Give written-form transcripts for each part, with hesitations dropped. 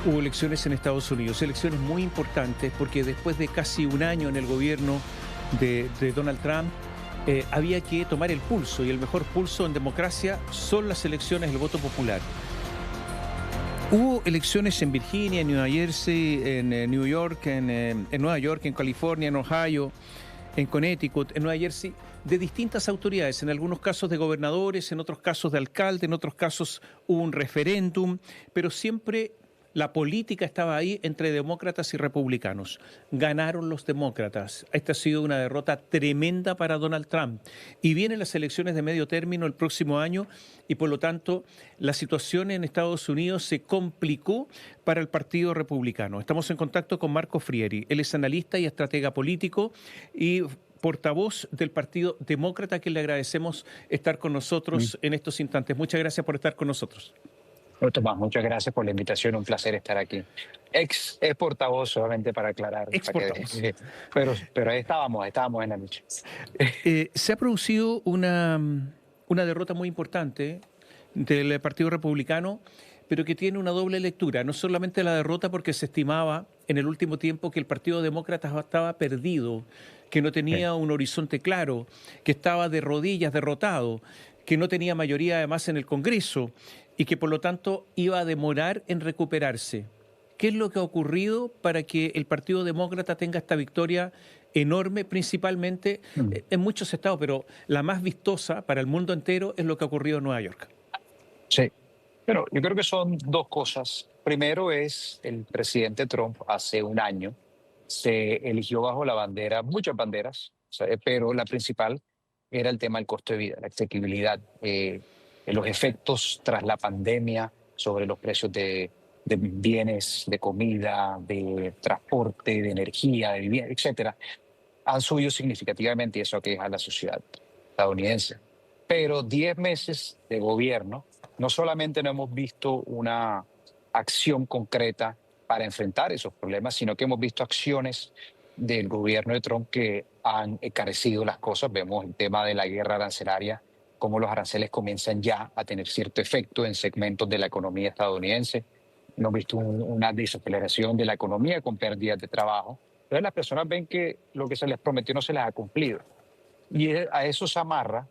Hubo elecciones en Estados Unidos, elecciones muy importantes porque después de casi un año en el gobierno de Donald Trump, había que tomar el pulso y el mejor pulso en democracia son las elecciones, el voto popular. Hubo elecciones en Virginia, en Nueva Jersey, en New York, en Nueva York, en California, en Ohio, en Connecticut, en Nueva Jersey, de distintas autoridades, en algunos casos de gobernadores, en otros casos de alcalde, en otros casos hubo un referéndum, pero siempre la política estaba ahí entre demócratas y republicanos. Ganaron los demócratas. Esta ha sido una derrota tremenda para Donald Trump. Y vienen las elecciones de medio término el próximo año y por lo tanto la situación en Estados Unidos se complicó para el Partido Republicano. Estamos en contacto con Marco Frieri. Él es analista y estratega político y portavoz del Partido Demócrata, que le agradecemos estar con nosotros en estos instantes. Muchas gracias por estar con nosotros. Bueno, Tomás, muchas gracias por la invitación, un placer estar aquí. Es portavoz, solamente para aclarar, Ex portavoz. pero ahí estábamos en la lucha. Se ha producido una derrota muy importante del Partido Republicano, pero que tiene una doble lectura. No solamente la derrota porque se estimaba en el último tiempo que el Partido Demócrata estaba perdido, que no tenía un horizonte claro, que estaba de rodillas, derrotado, que no tenía mayoría además en el Congreso y que por lo tanto iba a demorar en recuperarse. ¿Qué es lo que ha ocurrido para que el Partido Demócrata tenga esta victoria enorme, principalmente en muchos estados, pero la más vistosa para el mundo entero es lo que ha ocurrido en Nueva York? Sí, pero yo creo que son dos cosas. Primero es el presidente Trump hace un año se eligió bajo la bandera, muchas banderas, pero la principal era el tema del costo de vida, la asequibilidad, los efectos tras la pandemia sobre los precios de bienes, de comida, de transporte, de energía, de vivienda, etcétera, han subido significativamente y eso aqueja a la sociedad estadounidense. Pero 10 meses de gobierno, no solamente no hemos visto una acción concreta para enfrentar esos problemas, sino que hemos visto acciones del gobierno de Trump que han encarecido las cosas. Vemos el tema de la guerra arancelaria, cómo los aranceles comienzan ya a tener cierto efecto en segmentos de la economía estadounidense. Hemos visto una desaceleración de la economía con pérdidas de trabajo. Entonces las personas ven que lo que se les prometió no se les ha cumplido. Y a eso se amarra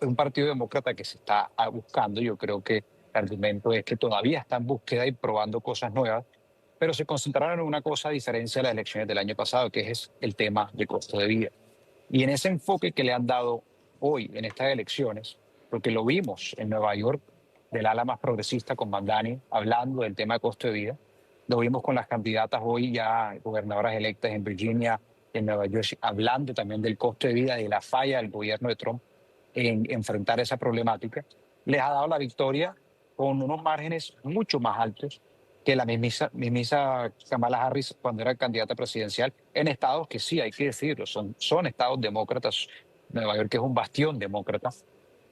un partido demócrata que se está buscando. Yo creo que el argumento es que todavía está en búsqueda y probando cosas nuevas, pero se concentraron en una cosa a diferencia de las elecciones del año pasado, que es el tema del costo de vida. Y en ese enfoque que le han dado hoy en estas elecciones, porque lo vimos en Nueva York, del ala más progresista con Mandani, hablando del tema de costo de vida, lo vimos con las candidatas hoy ya gobernadoras electas en Virginia, en Nueva Jersey, hablando también del costo de vida y de la falla del gobierno de Trump en enfrentar esa problemática, les ha dado la victoria con unos márgenes mucho más altos que la misma Kamala Harris cuando era candidata presidencial en estados que sí, hay que decirlo, son estados demócratas. Nueva York es un bastión demócrata,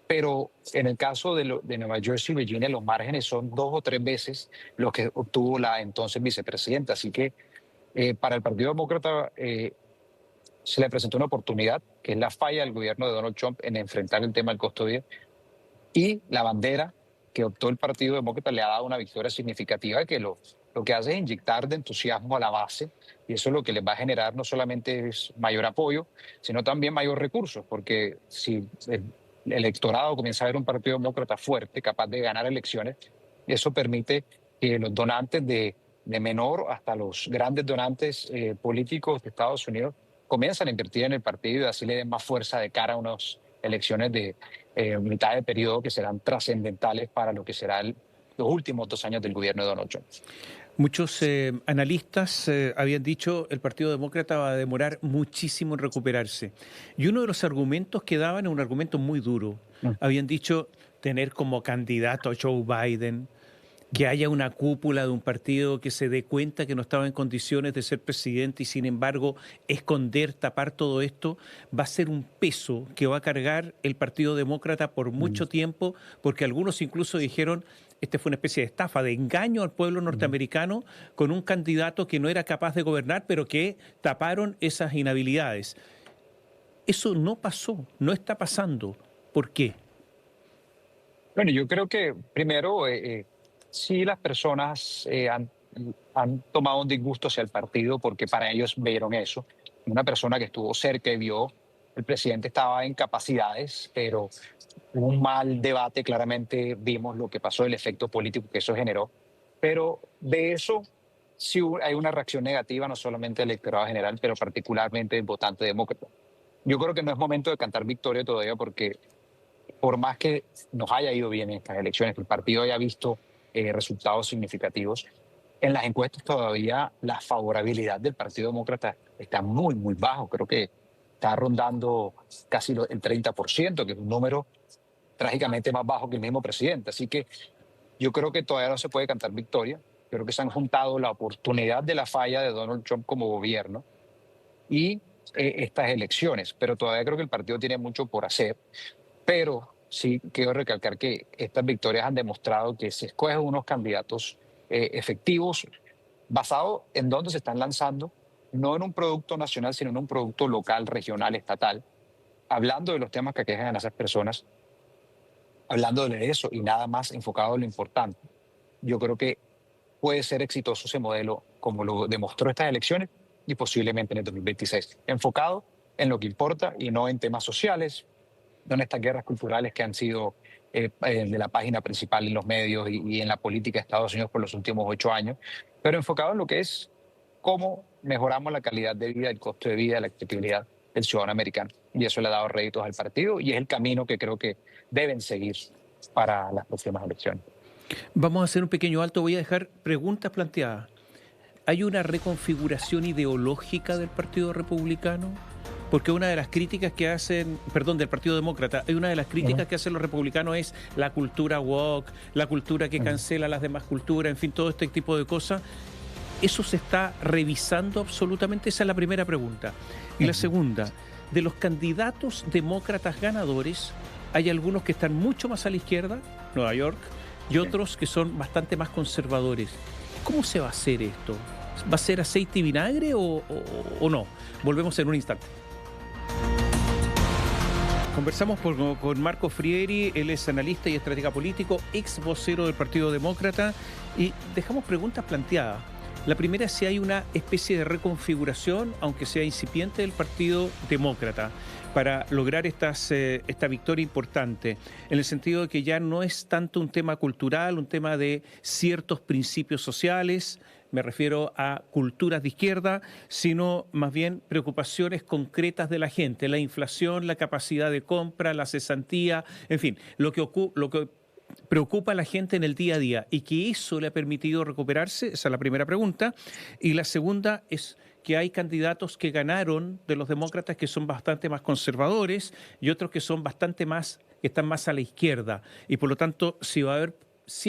pero en el caso de Nueva Jersey y Virginia los márgenes son 2 o 3 veces lo que obtuvo la entonces vicepresidenta. Así que para el Partido Demócrata se le presentó una oportunidad, que es la falla del gobierno de Donald Trump en enfrentar el tema del costo de vida, y la bandera que optó el Partido Demócrata le ha dado una victoria significativa que lo que hace es inyectar de entusiasmo a la base, y eso es lo que les va a generar no solamente es mayor apoyo, sino también mayor recursos, porque si el electorado comienza a ver un Partido Demócrata fuerte, capaz de ganar elecciones, eso permite que los donantes de menor hasta los grandes donantes políticos de Estados Unidos comienzan a invertir en el partido y así le den más fuerza de cara a unas elecciones de mitad de periodo que serán trascendentales para lo que serán los últimos 2 años del gobierno de Donald Trump. Muchos analistas habían dicho el Partido Demócrata va a demorar muchísimo en recuperarse. Y uno de los argumentos que daban es un argumento muy duro. Habían dicho tener como candidato a Joe Biden, que haya una cúpula de un partido que se dé cuenta que no estaba en condiciones de ser presidente y sin embargo esconder, tapar todo esto, va a ser un peso que va a cargar el Partido Demócrata por mucho tiempo, porque algunos incluso dijeron, este fue una especie de estafa, de engaño al pueblo norteamericano con un candidato que no era capaz de gobernar, pero que taparon esas inhabilidades. Eso no pasó, no está pasando. ¿Por qué? Bueno, yo creo que primero sí las personas han tomado un disgusto hacia el partido porque para ellos vieron eso. Una persona que estuvo cerca y vio, el presidente estaba en capacidades, pero hubo un mal debate, claramente vimos lo que pasó, el efecto político que eso generó, pero de eso sí hay una reacción negativa, no solamente del electorado general, pero particularmente del votante demócrata. Yo creo que no es momento de cantar victoria todavía porque por más que nos haya ido bien en estas elecciones, que el partido haya visto resultados significativos, en las encuestas todavía la favorabilidad del Partido Demócrata está muy, muy bajo. Creo que está rondando casi el 30%, que es un número trágicamente más bajo que el mismo presidente. Así que yo creo que todavía no se puede cantar victoria. Creo que se han juntado la oportunidad de la falla de Donald Trump como gobierno y estas elecciones, pero todavía creo que el partido tiene mucho por hacer. Pero sí quiero recalcar que estas victorias han demostrado que se escogen unos candidatos efectivos basados en dónde se están lanzando, no en un producto nacional, sino en un producto local, regional, estatal, hablando de los temas que aquejan a esas personas, hablando de eso y nada más enfocado en lo importante. Yo creo que puede ser exitoso ese modelo, como lo demostró estas elecciones y posiblemente en el 2026, enfocado en lo que importa y no en temas sociales, no en estas guerras culturales que han sido de la página principal en los medios y en la política de Estados Unidos por los últimos 8 años, pero enfocado en lo que es cómo mejoramos la calidad de vida, el costo de vida, la accesibilidad del ciudadano americano. Y eso le ha dado réditos al partido y es el camino que creo que deben seguir para las próximas elecciones. Vamos a hacer un pequeño alto, voy a dejar preguntas planteadas. ¿Hay una reconfiguración ideológica del Partido Republicano? Porque una de las críticas que hacen, perdón, del Partido Demócrata, hay una de las críticas que hacen los republicanos es la cultura woke, la cultura que cancela las demás culturas, en fin, todo este tipo de cosas. ¿Eso se está revisando absolutamente? Esa es la primera pregunta. Y la segunda, de los candidatos demócratas ganadores, hay algunos que están mucho más a la izquierda, Nueva York, y otros que son bastante más conservadores. ¿Cómo se va a hacer esto? ¿Va a ser aceite y vinagre o no? Volvemos en un instante. Conversamos con Marco Frieri, él es analista y estratega político, ex vocero del Partido Demócrata, y dejamos preguntas planteadas. La primera es si hay una especie de reconfiguración, aunque sea incipiente, del Partido Demócrata para lograr esta victoria importante, en el sentido de que ya no es tanto un tema cultural, un tema de ciertos principios sociales, me refiero a culturas de izquierda, sino más bien preocupaciones concretas de la gente, la inflación, la capacidad de compra, la cesantía, en fin, lo que preocupa a la gente en el día a día y que eso le ha permitido recuperarse, esa es la primera pregunta. Y la segunda es que hay candidatos que ganaron de los demócratas que son bastante más conservadores y otros que son bastante más, que están más a la izquierda. Y por lo tanto, si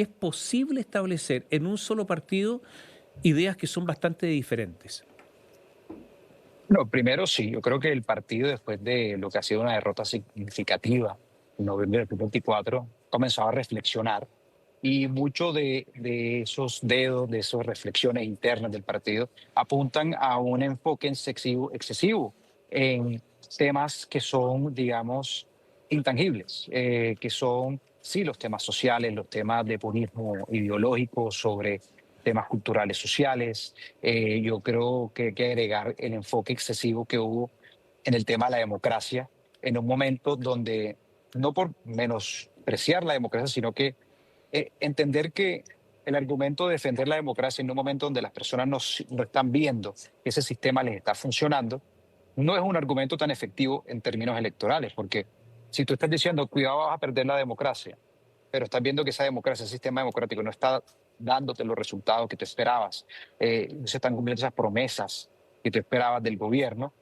es posible establecer en un solo partido ideas que son bastante diferentes. No, primero sí, yo creo que el partido, después de lo que ha sido una derrota significativa en noviembre del 2024, comenzó a reflexionar y muchos de esos dedos, de esas reflexiones internas del partido, apuntan a un enfoque excesivo en temas que son, digamos, intangibles, que son, sí, los temas sociales, los temas de purismo ideológico sobre temas culturales sociales. Yo creo que hay que agregar el enfoque excesivo que hubo en el tema de la democracia, en un momento donde, no por menospreciar la democracia, sino que entender que el argumento de defender la democracia en un momento donde las personas no están viendo que ese sistema les está funcionando, no es un argumento tan efectivo en términos electorales, porque si tú estás diciendo, cuidado, vas a perder la democracia, pero estás viendo que esa democracia, ese sistema democrático no está dándote los resultados que te esperabas, no se están cumpliendo esas promesas que tú esperabas del gobierno,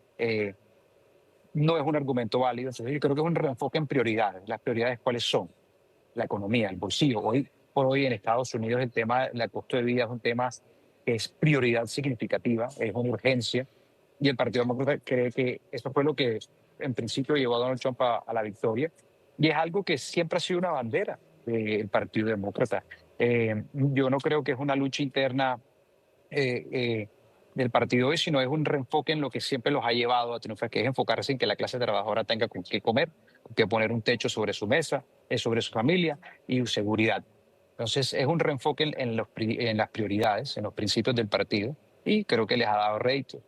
no es un argumento válido. Entonces yo creo que es un reenfoque en prioridades. Las prioridades, ¿cuáles son? La economía, el bolsillo. Hoy por hoy en Estados Unidos el tema del costo de vida es un tema que es prioridad significativa, es una urgencia, y el Partido Demócrata cree que eso fue lo que en principio llevó a Donald Trump a la victoria, y es algo que siempre ha sido una bandera del Partido Demócrata. Yo no creo que es una lucha interna eh, eh, del partido hoy, sino es un reenfoque en lo que siempre los ha llevado a triunfar, que es enfocarse en que la clase trabajadora tenga con qué comer, con qué poner un techo sobre su mesa, sobre su familia y seguridad. Entonces, es un reenfoque en las prioridades, en los principios del partido, y creo que les ha dado rédito.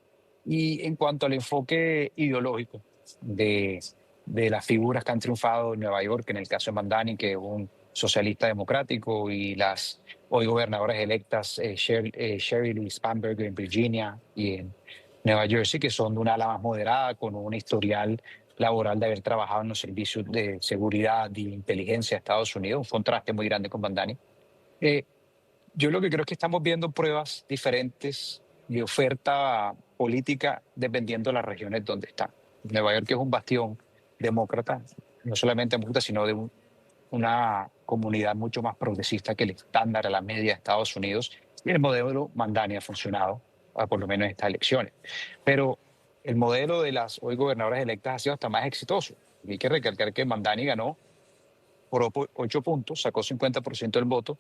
Y en cuanto al enfoque ideológico de, de las figuras que han triunfado en Nueva York, en el caso de Mandani, que es un socialista democrático, y las hoy gobernadoras electas, Sheryl Sandberg en Virginia y en Nueva Jersey, que son de una ala más moderada, con un historial laboral de haber trabajado en los servicios de seguridad y inteligencia de Estados Unidos, un contraste muy grande con Mandani. Eh, yo lo que creo es que estamos viendo pruebas diferentes de oferta política dependiendo de las regiones donde están. Nueva York es un bastión demócrata, no solamente demócrata, sino de una comunidad mucho más progresista que el estándar a la media de Estados Unidos. Y el modelo Mandani ha funcionado, por lo menos en estas elecciones. Pero el modelo de las hoy gobernadoras electas ha sido hasta más exitoso. Y hay que recalcar que Mandani ganó por 8 puntos, sacó 50% del voto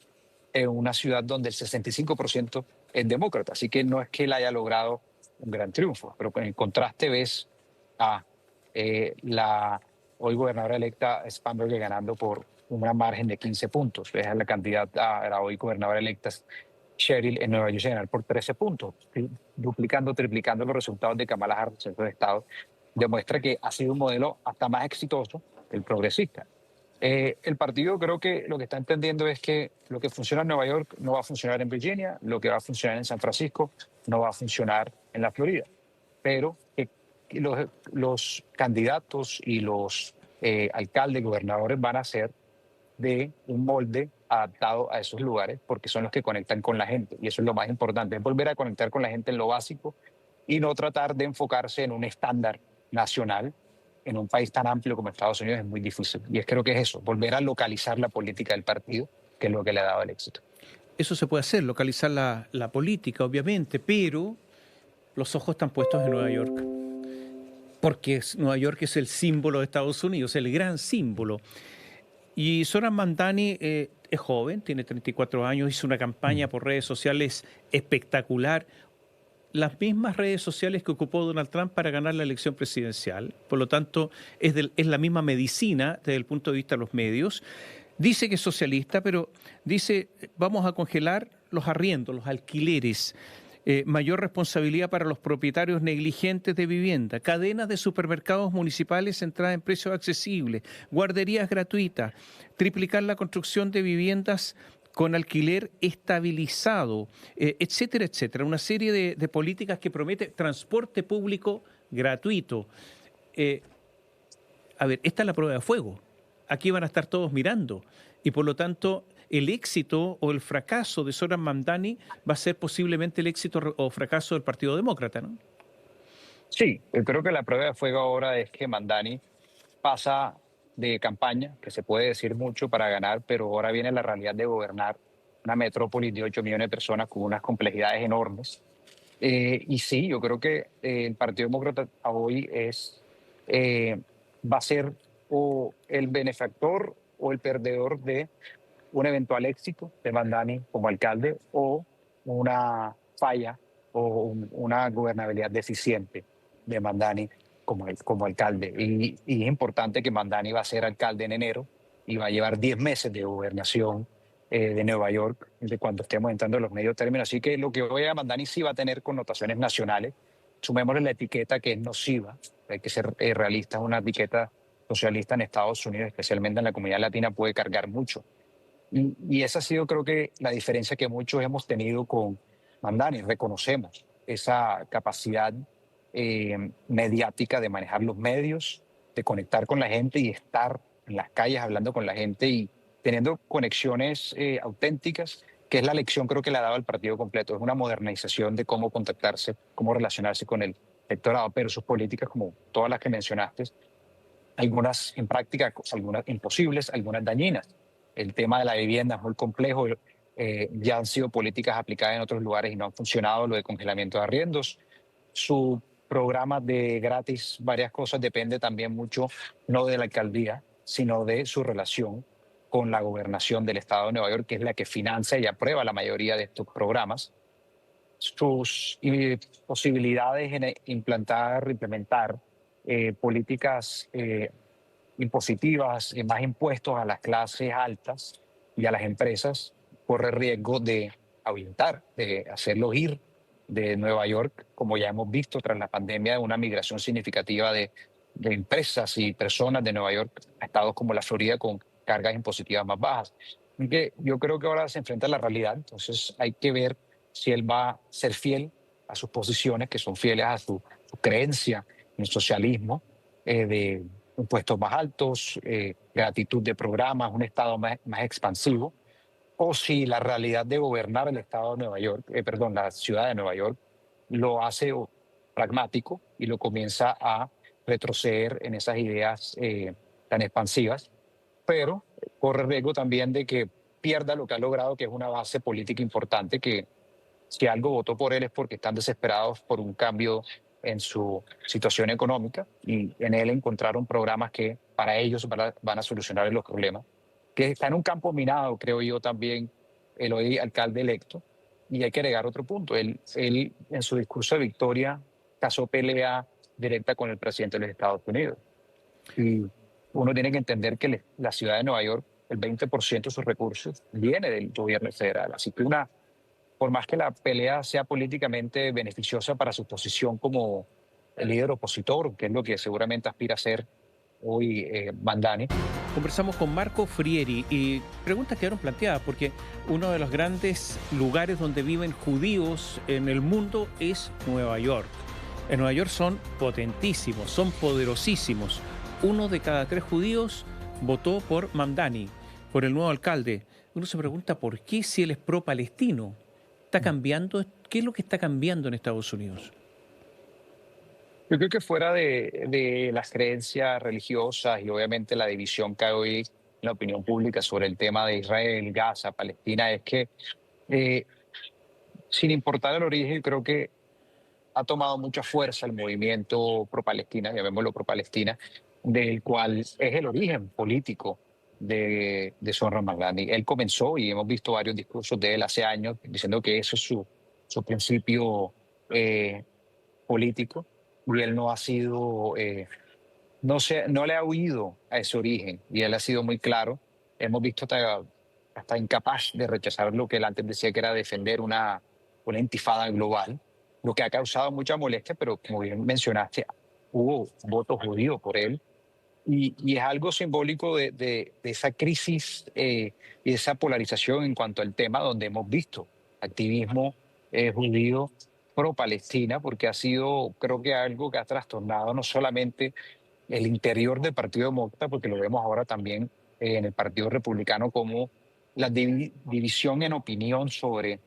en una ciudad donde el 65% es demócrata. Así que no es que él haya logrado un gran triunfo, pero en el contraste ves a la hoy gobernadora electa Spanberger ganando por una margen de 15 puntos. Ves a la candidata, a la hoy gobernadora electa Sheryl en Nueva Jersey ganar por 13 puntos, duplicando, triplicando los resultados de Kamala Harris en el estado. Demuestra que ha sido un modelo hasta más exitoso que el progresista. El partido creo que lo que está entendiendo es que lo que funciona en Nueva York no va a funcionar en Virginia, lo que va a funcionar en San Francisco no va a funcionar en la Florida, pero que los candidatos y los alcaldes, gobernadores van a ser de un molde adaptado a esos lugares porque son los que conectan con la gente y eso es lo más importante, es volver a conectar con la gente en lo básico y no tratar de enfocarse en un estándar nacional. En un país tan amplio como Estados Unidos es muy difícil. Y creo que es eso, volver a localizar la política del partido, que es lo que le ha dado el éxito. Eso se puede hacer, localizar la política, obviamente, pero los ojos están puestos en Nueva York, porque Nueva York es el símbolo de Estados Unidos, el gran símbolo. Y Zohran Mamdani es joven, tiene 34 años, hizo una campaña por redes sociales espectacular, las mismas redes sociales que ocupó Donald Trump para ganar la elección presidencial. Por lo tanto, es la misma medicina desde el punto de vista de los medios. Dice que es socialista, pero dice, vamos a congelar los arriendos, los alquileres, mayor responsabilidad para los propietarios negligentes de vivienda, cadenas de supermercados municipales centradas en precios accesibles, guarderías gratuitas, triplicar la construcción de viviendas con alquiler estabilizado, etcétera, etcétera. Una serie de políticas que promete transporte público gratuito. A ver, esta es la prueba de fuego. Aquí van a estar todos mirando y por lo tanto el éxito o el fracaso de Zohran Mamdani va a ser posiblemente el éxito o fracaso del Partido Demócrata, ¿no? Sí, yo creo que la prueba de fuego ahora es que Mandani pasa de campaña, que se puede decir mucho para ganar, pero ahora viene la realidad de gobernar una metrópolis de 8 millones de personas con unas complejidades enormes. Y sí, yo creo que el Partido Demócrata hoy eh, va a ser o el benefactor o el perdedor de un eventual éxito de Mandani como alcalde o una falla o una gobernabilidad deficiente de Mandani como alcalde. Y es importante que Mandani va a ser alcalde en enero y va a llevar 10 meses de gobernación de Nueva York de cuando estemos entrando en los medios términos. Así que lo que voy a Mandani sí va a tener connotaciones nacionales. Sumémosle la etiqueta que es nociva, hay que ser realista, una etiqueta socialista en Estados Unidos, especialmente en la comunidad latina, puede cargar mucho. Y esa ha sido, creo que, la diferencia que muchos hemos tenido con Mandani. Reconocemos esa capacidad mediática de manejar los medios, de conectar con la gente y estar en las calles hablando con la gente y teniendo conexiones auténticas, que es la lección creo que le ha dado al partido completo. Es una modernización de cómo contactarse, cómo relacionarse con el electorado, pero sus políticas, como todas las que mencionaste, algunas en práctica, algunas imposibles, algunas dañinas. El tema de la vivienda es muy complejo, ya han sido políticas aplicadas en otros lugares y no han funcionado, lo de congelamiento de arriendos. Su programa de gratis, varias cosas, depende también mucho no de la alcaldía, sino de su relación con la gobernación del estado de Nueva York, que es la que financia y aprueba la mayoría de estos programas. Sus posibilidades en implementar políticas impositivas, más impuestos a las clases altas y a las empresas, corre riesgo de ahuyentar, de hacerlos ir de Nueva York, como ya hemos visto tras la pandemia, de una migración significativa de empresas y personas de Nueva York a estados como la Florida con cargas impositivas más bajas. Así que yo creo que ahora se enfrenta a la realidad, entonces hay que ver si él va a ser fiel a sus posiciones, que son fieles a su creencia en el socialismo, de impuestos más altos, gratitud de programas, un Estado más expansivo, o si la realidad de gobernar el Estado de Nueva York, perdón, la ciudad de Nueva York, lo hace pragmático y lo comienza a retroceder en esas ideas tan expansivas, pero corre riesgo también de que pierda lo que ha logrado, que es una base política importante, que si algo votó por él es porque están desesperados por un cambio en su situación económica y en él encontraron programas que para ellos van a solucionar los problemas, que está en un campo minado, creo yo también, el hoy alcalde electo. Y hay que agregar otro punto, él en su discurso de victoria casó pelea directa con el presidente de los Estados Unidos. Y uno tiene que entender que la ciudad de Nueva York, el 20% de sus recursos viene del gobierno federal. Así que por más que la pelea sea políticamente beneficiosa para su posición como el líder opositor, que es lo que seguramente aspira a ser hoy Mandani. Conversamos con Marco Frieri y preguntas quedaron planteadas porque uno de los grandes lugares donde viven judíos en el mundo es Nueva York. En Nueva York son potentísimos, son poderosísimos. 1 de cada 3 judíos votó por Mamdani, por el nuevo alcalde. Uno se pregunta por qué si él es pro-palestino. ¿Está cambiando? ¿Qué es lo que está cambiando en Estados Unidos? Yo creo que fuera de las creencias religiosas y obviamente la división que hay hoy en la opinión pública sobre el tema de Israel, Gaza, Palestina, es que eh, sin importar el origen, creo que ha tomado mucha fuerza el movimiento pro-Palestina, llamémoslo pro-Palestina, del cual es el origen político de Zohran Mamdani. Él comenzó, y hemos visto varios discursos de él hace años, diciendo que eso es su principio eh, político, y él no ha sido, no le ha huido a ese origen, y él ha sido muy claro. Hemos visto hasta incapaz de rechazar lo que él antes decía que era defender una intifada global, lo que ha causado mucha molestia, pero como bien mencionaste, hubo votos judíos por él. Y es algo simbólico de esa crisis y esa polarización en cuanto al tema, donde hemos visto activismo judío pro-Palestina, porque ha sido, creo que algo que ha trastornado no solamente el interior del Partido Demócrata, porque lo vemos ahora también en el Partido Republicano, como la división en opinión sobre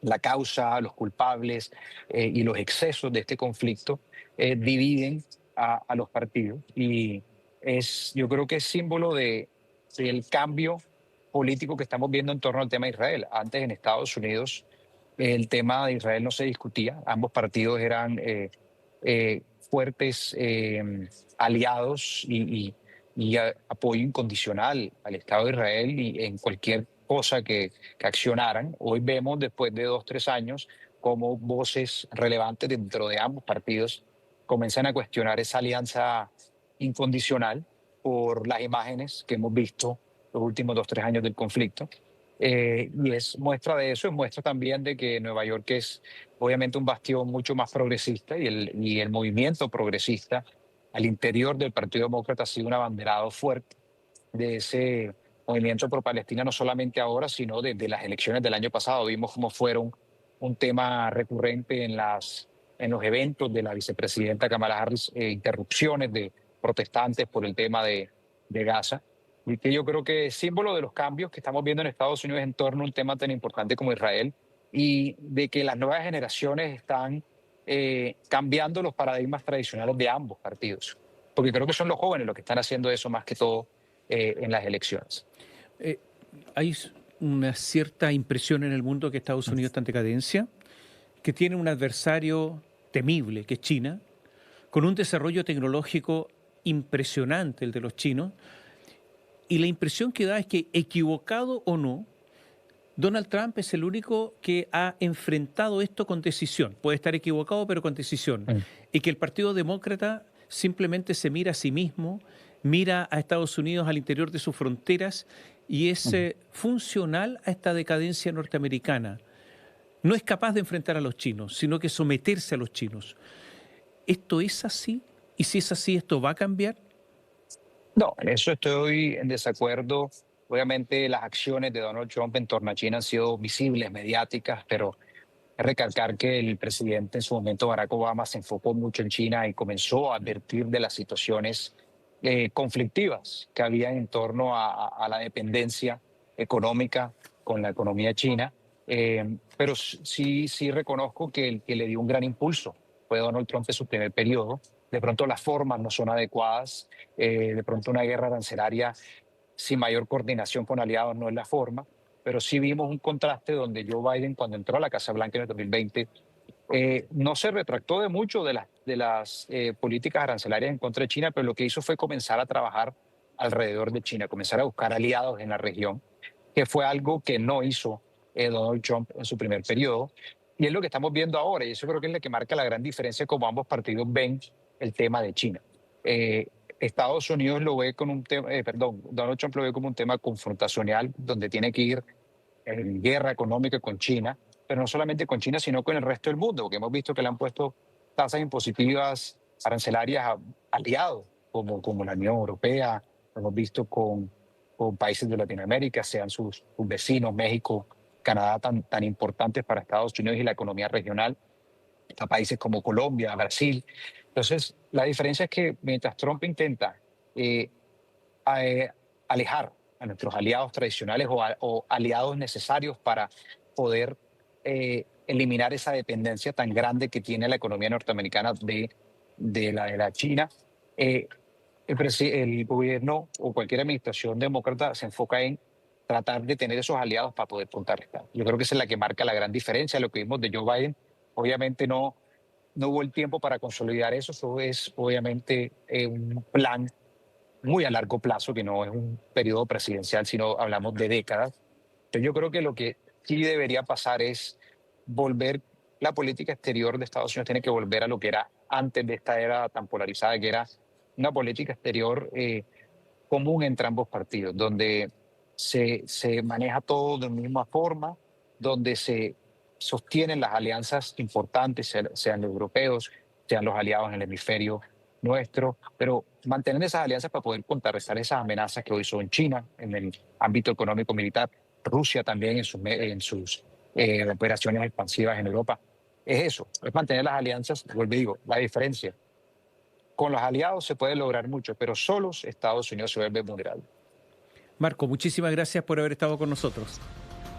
la causa, los culpables y los excesos de este conflicto dividen a los partidos. Y yo creo que es símbolo del cambio político que estamos viendo en torno al tema de Israel. Antes en Estados Unidos el tema de Israel no se discutía, ambos partidos eran fuertes aliados y apoyo incondicional al Estado de Israel y en cualquier cosa que accionaran. Hoy vemos, después de 2, 3 años, cómo voces relevantes dentro de ambos partidos comienzan a cuestionar esa alianza incondicional por las imágenes que hemos visto los últimos 2, 3 años del conflicto. Y es muestra de eso, es muestra también de que Nueva York es obviamente un bastión mucho más progresista y el movimiento progresista al interior del Partido Demócrata ha sido un abanderado fuerte de ese movimiento pro-Palestina, no solamente ahora, sino desde las elecciones del año pasado. Vimos cómo fueron un tema recurrente en los eventos de la vicepresidenta Kamala Harris, interrupciones de protestantes por el tema de Gaza. Y que yo creo que es símbolo de los cambios que estamos viendo en Estados Unidos en torno a un tema tan importante como Israel y de que las nuevas generaciones están cambiando los paradigmas tradicionales de ambos partidos. Porque creo que son los jóvenes los que están haciendo eso más que todo en las elecciones. Hay una cierta impresión en el mundo que Estados Unidos está en decadencia, que tiene un adversario temible, que es China, con un desarrollo tecnológico impresionante, el de los chinos, y la impresión que da es que, equivocado o no, Donald Trump es el único que ha enfrentado esto con decisión. Puede estar equivocado, pero con decisión. Y que el Partido Demócrata simplemente se mira a sí mismo, mira a Estados Unidos al interior de sus fronteras y es funcional a esta decadencia norteamericana. No es capaz de enfrentar a los chinos, sino que someterse a los chinos. ¿Esto es así? Y si es así, ¿esto va a cambiar? No, en eso estoy en desacuerdo. Obviamente las acciones de Donald Trump en torno a China han sido visibles, mediáticas, pero es recalcar que el presidente en su momento, Barack Obama, se enfocó mucho en China y comenzó a advertir de las situaciones conflictivas que había en torno a la dependencia económica con la economía china. Pero sí reconozco que el que le dio un gran impulso fue Donald Trump en su primer periodo. De pronto las formas no son adecuadas, de pronto una guerra arancelaria sin mayor coordinación con aliados no es la forma, pero sí vimos un contraste donde Joe Biden, cuando entró a la Casa Blanca en el 2020, no se retractó de mucho de las políticas arancelarias en contra de China, pero lo que hizo fue comenzar a trabajar alrededor de China, comenzar a buscar aliados en la región, que fue algo que no hizo Donald Trump en su primer periodo. Y es lo que estamos viendo ahora, y eso creo que es lo que marca la gran diferencia como ambos partidos ven el tema de China. Estados Unidos lo ve con un tema, Donald Trump lo ve como un tema confrontacional, donde tiene que ir en guerra económica con China, pero no solamente con China, sino con el resto del mundo, porque hemos visto que le han puesto tasas impositivas arancelarias a aliados, como la Unión Europea, lo hemos visto con países de Latinoamérica, sean sus vecinos, México, Canadá, tan importantes para Estados Unidos y la economía regional, a países como Colombia, Brasil. Entonces, la diferencia es que mientras Trump intenta alejar a nuestros aliados tradicionales o aliados necesarios para poder eliminar esa dependencia tan grande que tiene la economía norteamericana de la China, el gobierno o cualquier administración demócrata se enfoca en tratar de tener esos aliados para poder contrarrestar. Yo creo que esa es la que marca la gran diferencia. Lo que vimos de Joe Biden, obviamente no hubo el tiempo para consolidar eso. Eso es obviamente un plan muy a largo plazo, que no es un periodo presidencial, sino hablamos de décadas. Entonces yo creo que lo que sí debería pasar es volver, la política exterior de Estados Unidos tiene que volver a lo que era antes de esta era tan polarizada, que era una política exterior común entre ambos partidos, donde se maneja todo de la misma forma, donde se sostienen las alianzas importantes, sean los europeos, sean los aliados en el hemisferio nuestro, pero mantener esas alianzas para poder contrarrestar esas amenazas que hoy son China en el ámbito económico militar, Rusia también en sus operaciones expansivas en Europa. Es eso, es mantener las alianzas. Vuelvo y digo, la diferencia. Con los aliados se puede lograr mucho, pero solos Estados Unidos se vuelve vulnerable. Marco, muchísimas gracias por haber estado con nosotros.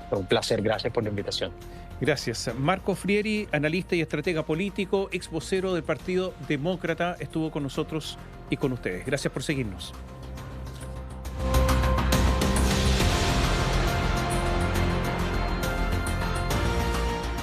Fue un placer, gracias por la invitación. Gracias. Marco Frieri, analista y estratega político, ex vocero del Partido Demócrata, estuvo con nosotros y con ustedes. Gracias por seguirnos.